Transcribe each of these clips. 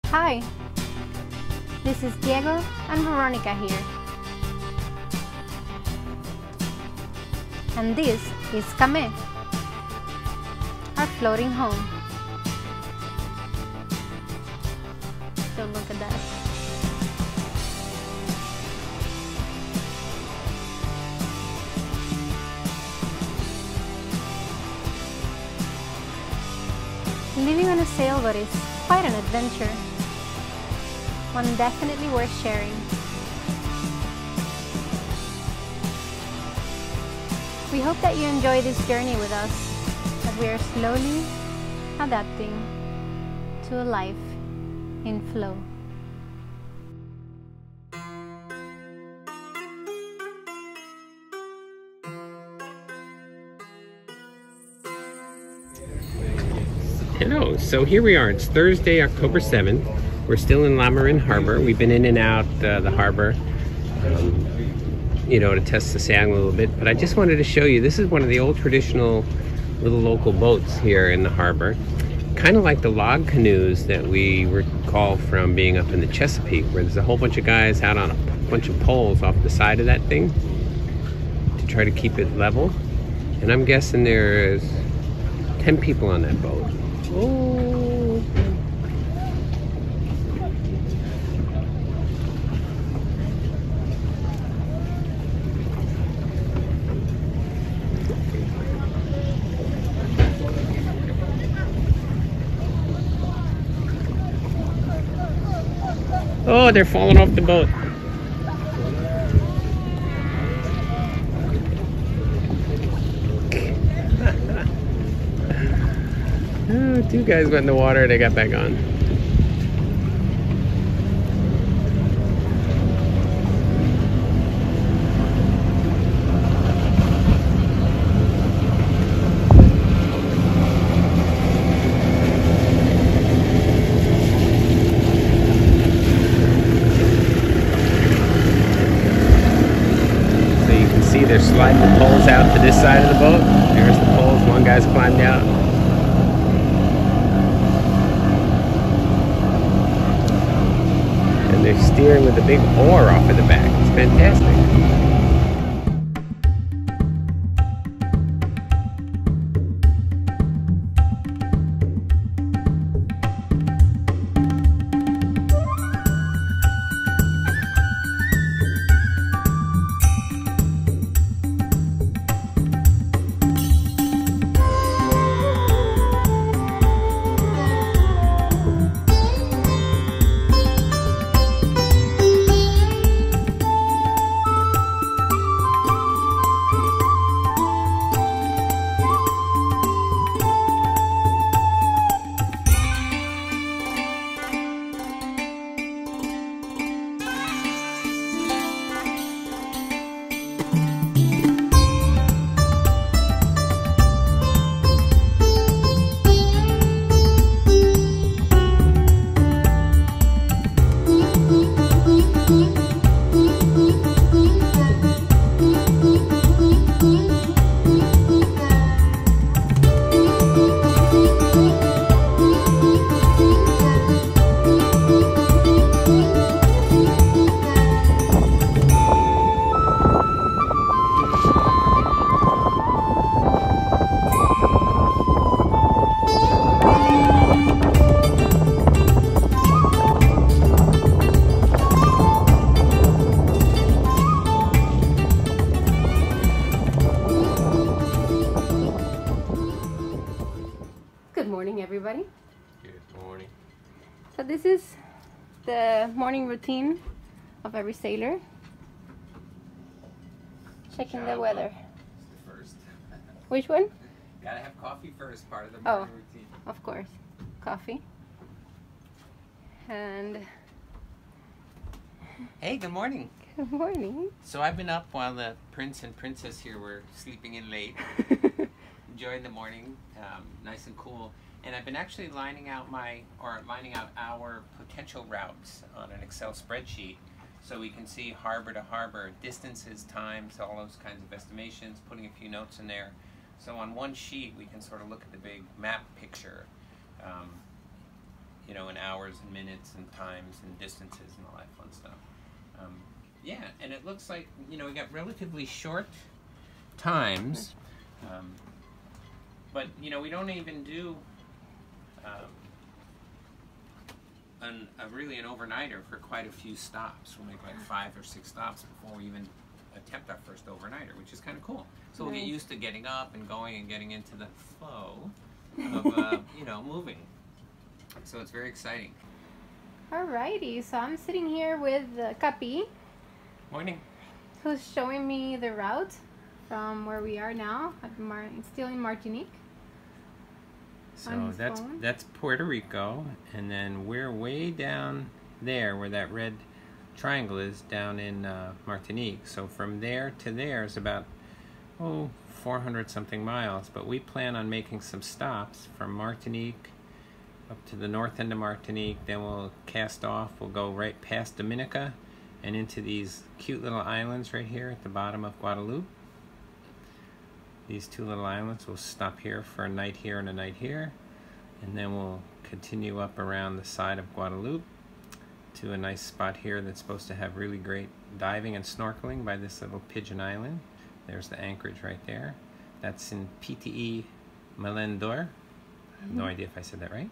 Hi, this is Diego and Veronica here. And this is Kame, our floating home. So look at that. Living on a sailboat is quite an adventure. One definitely worth sharing. We hope that you enjoy this journey with us as we are slowly adapting to a life in flow. Hello, so here we are. It's Thursday, October 7th. We're still in Mer Harbor. We've been in and out the harbor, to test the sand a little bit. But I just wanted to show you, this is one of the old traditional little local boats here in the harbor. Kind of like the log canoes that we recall from being up in the Chesapeake, where there's a whole bunch of guys out on a bunch of poles off the side of that thing to try to keep it level. And I'm guessing there's 10 people on that boat. Oh. Oh, they're falling off the boat. Oh, two guys went in the water, they got back on. They're sliding the poles out to this side of the boat. There's the poles, one guy's climbed out. And they're steering with a big oar off of the back. It's fantastic. Good morning, everybody. Good morning. So this is the morning routine of every sailor. Checking the weather. The first. Which one? Gotta have coffee first, part of the Oh, morning routine. of course. Coffee. And Hey, good morning. good morning. So I've been up while the prince and princess here were sleeping in late. Enjoying the morning, nice and cool. And I've been actually lining out our potential routes on an Excel spreadsheet, so we can see harbor to harbor, distances, times, all those kinds of estimations, putting a few notes in there. So on one sheet we can sort of look at the big map picture you know, in hours and minutes and times and distances and all that fun stuff. Yeah, and it looks like, you know, we got relatively short times, but, you know, we don't even do really an overnighter for quite a few stops. We'll make like 5 or 6 stops before we even attempt our first overnighter, which is kind of cool. So we'll get used to getting up and going and getting into the flow of, you know, moving. So it's very exciting. Alrighty, so I'm sitting here with Capi. Morning. Who's showing me the route from where we are now. It's still in Martinique. So that's Puerto Rico, and then we're way down there where that red triangle is, down in Martinique. So from there to there is about 400 something miles, but we plan on making some stops from Martinique up to the north end of Martinique. Then we'll cast off. We'll go right past Dominica and into these cute little islands right here at the bottom of Guadeloupe. These 2 little islands. We'll stop here for a night here and a night here, and then we'll continue up around the side of Guadeloupe to a nice spot here that's supposed to have really great diving and snorkeling by this little Pigeon Island. There's the anchorage right there. That's in PTE Melendor. I have no idea if I said that right.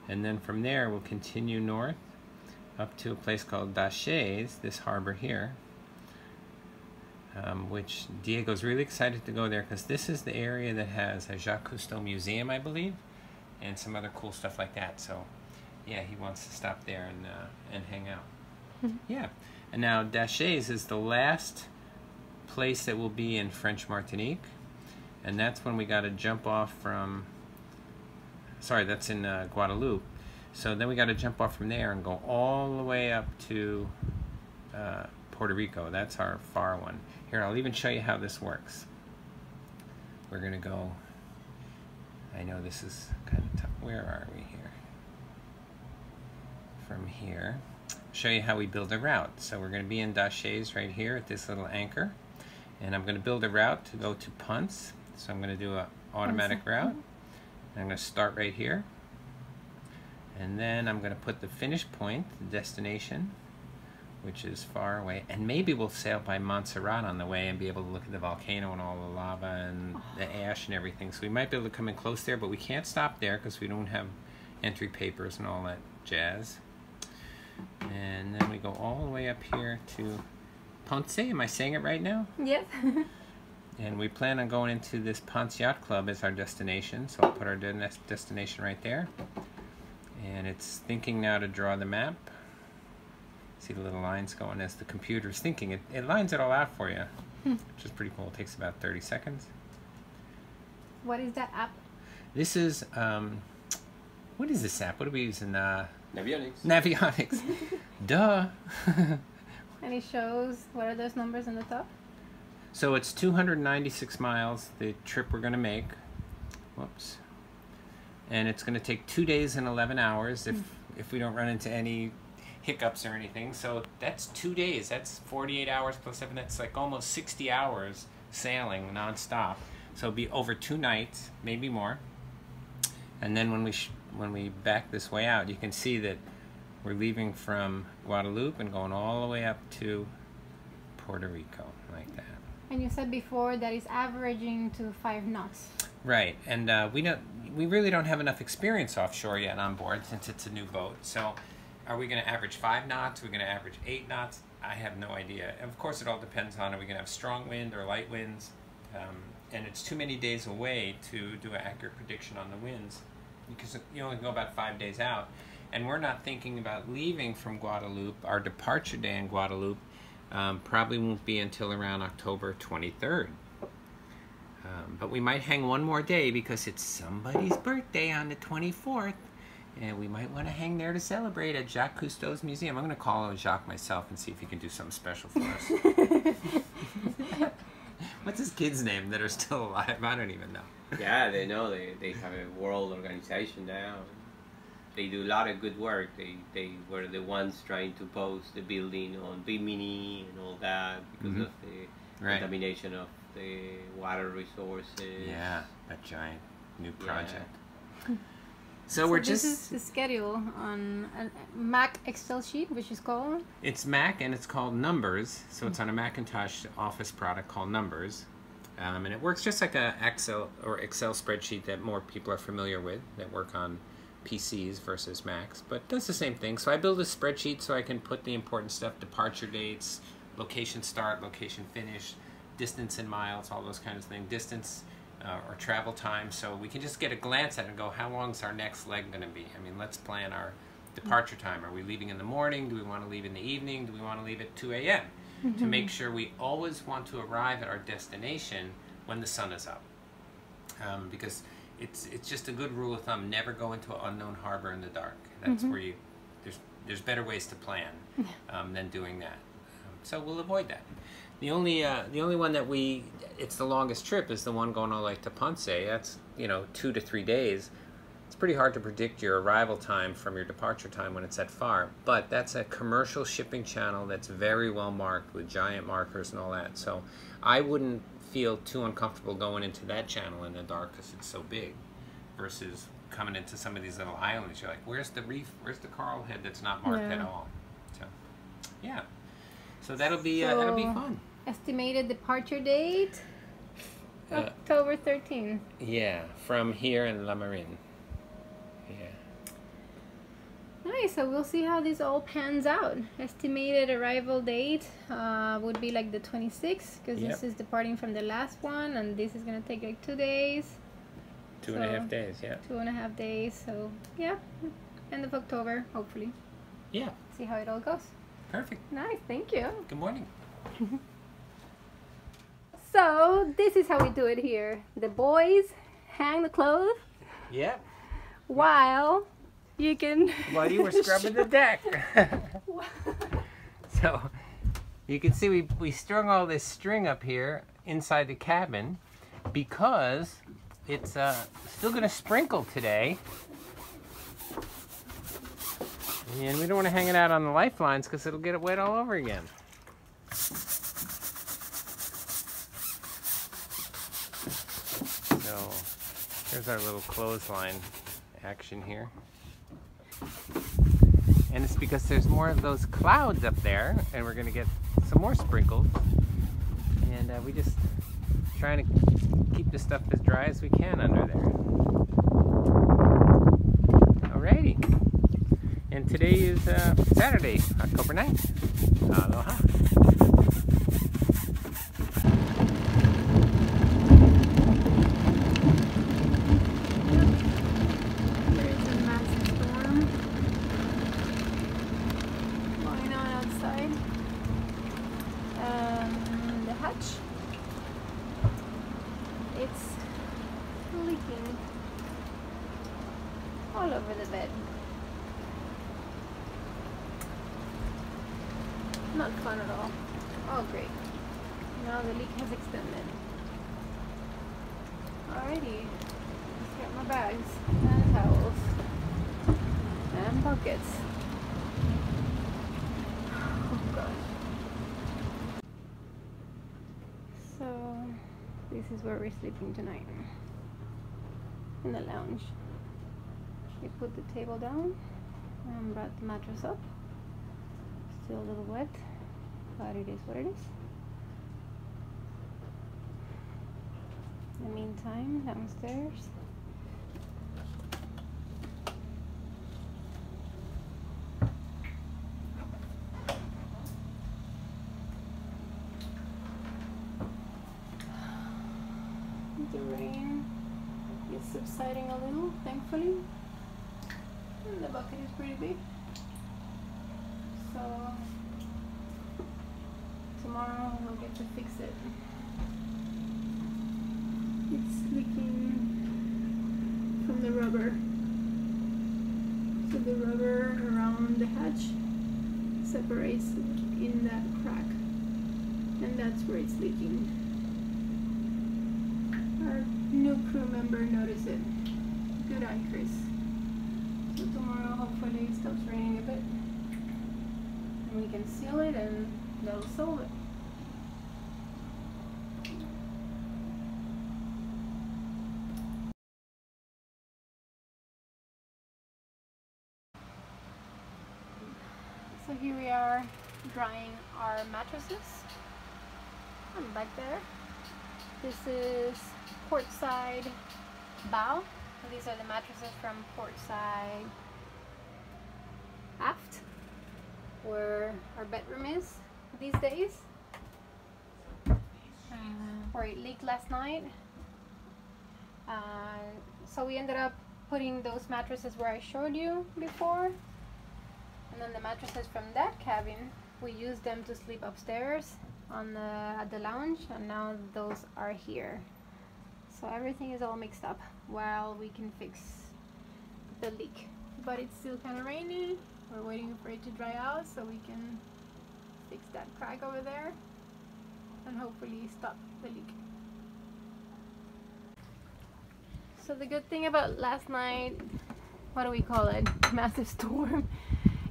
And then from there we'll continue north up to a place called Daches, this harbor here, which Diego's really excited to go there because this is the area that has a Jacques Cousteau museum, I believe, and some other cool stuff like that. So yeah, he wants to stop there and hang out. Yeah, and now Daches is the last place that will be in French Martinique, and that's when we got to jump off from, sorry, that's in Guadeloupe. So then we got to jump off from there and go all the way up to Puerto Rico. That's our far one. Here, I'll even show you how this works. We're gonna go, I know this is kind of tough. Where are we here? From here, show you how we build a route. So we're gonna be in Daches right here at this little anchor, and I'm gonna build a route to go to Ponce. So I'm gonna do an automatic route. I'm gonna start right here, and then I'm gonna put the finish point, the destination, which is far away, and maybe we'll sail by Montserrat on the way and be able to look at the volcano and all the lava and the ash and everything. So we might be able to come in close there, but we can't stop there because we don't have entry papers and all that jazz. And then we go all the way up here to Ponce. Am I saying it right now? Yes. And we plan on going into this Ponce Yacht Club as our destination, so I'll put our destination right there. And it's thinking now to draw the map. See the little lines going as the computer's thinking. It lines it all out for you, which is pretty cool. It takes about 30 seconds. What is that app? This is, what is this app? What do we use in Navionics. Navionics. Duh. And it shows, what are those numbers on the top? So it's 296 miles, the trip we're going to make. Whoops. And it's going to take 2 days and 11 hours if we don't run into any hiccups or anything. So that's 2 days. That's 48 hours plus 7. That's like almost 60 hours sailing nonstop. So it'll be over 2 nights, maybe more. And then when we back this way out, you can see that we're leaving from Guadeloupe and going all the way up to Puerto Rico, like that. And you said before that is averaging to 5 knots. Right, and we really don't have enough experience offshore yet on board since it's a new boat. So are we going to average 5 knots? Are we going to average 8 knots? I have no idea. And of course, it all depends on, are we going to have strong wind or light winds? And it's too many days away to do an accurate prediction on the winds because you only go about 5 days out. And we're not thinking about leaving from Guadeloupe. Our departure day in Guadeloupe probably won't be until around October 23rd. But we might hang one more day because it's somebody's birthday on the 24th. And we might want to hang there to celebrate at Jacques Cousteau's museum. I'm going to call Jacques myself and see if he can do something special for us. What's his kids' name that are still alive? I don't even know. Yeah, they know. They have a world organization now. They do a lot of good work. They were the ones trying to post the building on Bimini and all that because of the contamination of the water resources. Yeah, that giant new project. So we're just... This is the schedule on a Mac Excel sheet, which is called... It's Mac and it's called Numbers. So it's on a Macintosh Office product called Numbers. And it works just like a Excel spreadsheet that more people are familiar with that work on PCs versus Macs, but it does the same thing. So I build a spreadsheet so I can put the important stuff, departure dates, location start, location finish, distance in miles, all those kinds of things, distance or travel time, so we can just get a glance at it and go, how long is our next leg going to be? I mean, let's plan our departure time. Are we leaving in the morning? Do we want to leave in the evening? Do we want to leave at 2 a.m.? To make sure we always want to arrive at our destination when the sun is up. Because it's just a good rule of thumb, never go into an unknown harbor in the dark. That's where there's better ways to plan than doing that. So we'll avoid that. The only one that it's the longest trip is the one going all the way to Ponce. That's 2 to 3 days. It's pretty hard to predict your arrival time from your departure time when it's that far, but that's a commercial shipping channel that's very well marked with giant markers and all that. So I wouldn't feel too uncomfortable going into that channel in the dark because it's so big, versus coming into some of these little islands. You're like, where's the reef? Where's the coral head that's not marked at all? So yeah, so that'll be fun. Estimated departure date October 13th. Yeah, from here in La Marine. Yeah. Nice. So we'll see how this all pans out. Estimated arrival date would be like the 26th, because this is departing from the last one, and this is gonna take like 2 days. 2.5 days. Yeah. 2.5 days. So yeah, end of October, hopefully. Yeah. See how it all goes. Perfect. Nice. Thank you. Good morning. So this is how we do it here. The boys hang the clothes. Yep. While you were scrubbing the deck. So you can see we strung all this string up here inside the cabin because it's still going to sprinkle today. And we don't want to hang it out on the lifelines because it'll get it wet all over again. So here's our little clothesline action here. And it's because there's more of those clouds up there, and we're going to get some more sprinkles. And we just trying to keep the stuff as dry as we can under there. Alrighty. And today is Saturday, October 9th. Aloha. It's leaking all over the bed. Not fun at all. Oh great. Now the leak has extended. Alrighty. Let's get my bags and towels and buckets. Oh gosh. So this is where we're sleeping tonight, in the lounge. We put the table down and brought the mattress up. Still a little wet, but it is what it is. In the meantime, downstairs, the rain is subsiding a little, thankfully, and the bucket is pretty big. So tomorrow we'll get to fix it. It's leaking from the rubber. So the rubber around the hatch separates in that crack, and that's where it's leaking. Our new crew member noticed it. Good eye, Chris. So tomorrow hopefully it stops raining a bit, and we can seal it, and that'll solve it. here we are drying our mattresses. I'm back there. This is portside bow. These are the mattresses from portside aft, where our bedroom is these days. Where it leaked last night. So we ended up putting those mattresses where I showed you before. And then the mattresses from that cabin, we used them to sleep upstairs on at the lounge, and now those are here. So everything is all mixed up while we can fix the leak. But it's still kind of rainy. We're waiting for it to dry out so we can fix that crack over there and hopefully stop the leak. So the good thing about last night, what do we call it, massive storm,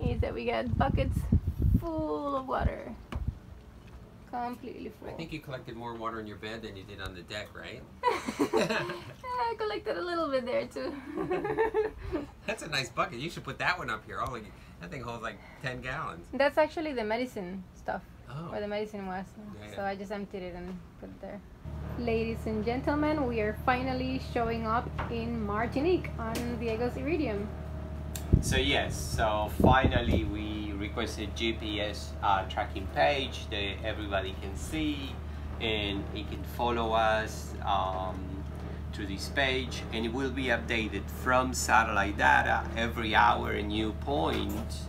is that we got buckets full of water. Completely full. I think you collected more water in your bed than you did on the deck, right? I collected a little bit there too. That's a nice bucket. You should put that one up here. Oh, that thing holds like 10 gallons. That's actually the medicine stuff, where the medicine was. Yeah. So I just emptied it and put it there. Ladies and gentlemen, we are finally showing up in Martinique on Diego's Iridium. So yes, so finally we requested GPS tracking page that everybody can see, and it can follow us to this page, and it will be updated from satellite data every hour, a new point,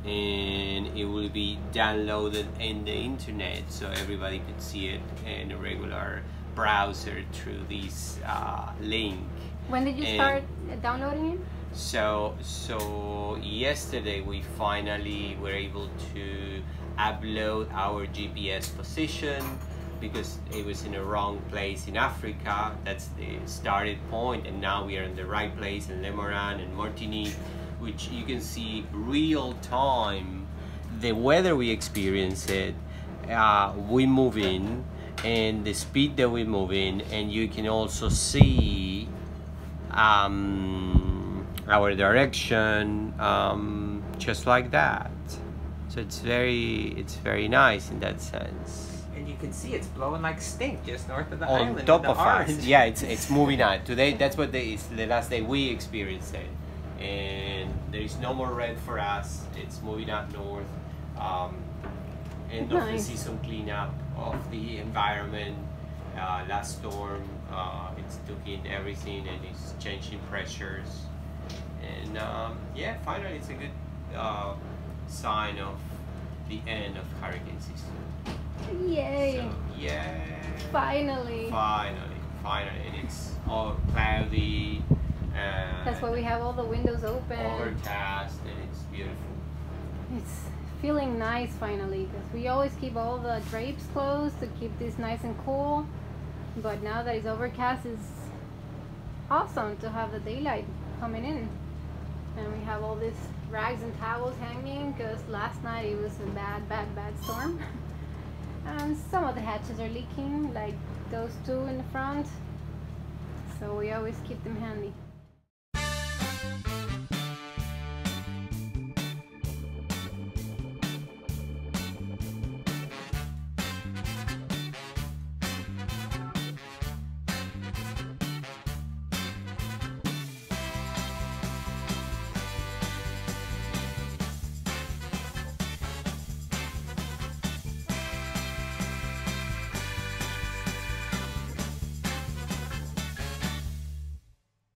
and it will be downloaded in the internet so everybody could see it in a regular browser through this link. When did you start downloading it? So yesterday we finally were able to upload our GPS position because it was in the wrong place in Africa. That's the started point, and now we are in the right place in Lemoran and Martinique, which you can see real time the weather we experience it, we move in, and the speed that we move in, and you can also see our direction, just like that. So it's very nice in that sense. And you can see it's blowing like stink just north of the On island. top in the of us, orange. yeah, it's moving on. Today, that's what it's the last day we experienced it, and there is no more red for us. It's moving up north. End of the season cleanup of the environment. Last storm, it's took in everything and it's changing pressures. And yeah, finally it's a good sign of the end of hurricane season. Yay! So, yeah. Finally. And it's all cloudy. That's why we have all the windows open. Overcast, and it's beautiful. It's feeling nice finally, because we always keep all the drapes closed to keep this nice and cool. But now that it's overcast, it's awesome to have the daylight coming in. And we have all these rags and towels hanging because last night it was a bad storm. And some of the hatches are leaking, like those two in the front. So we always keep them handy.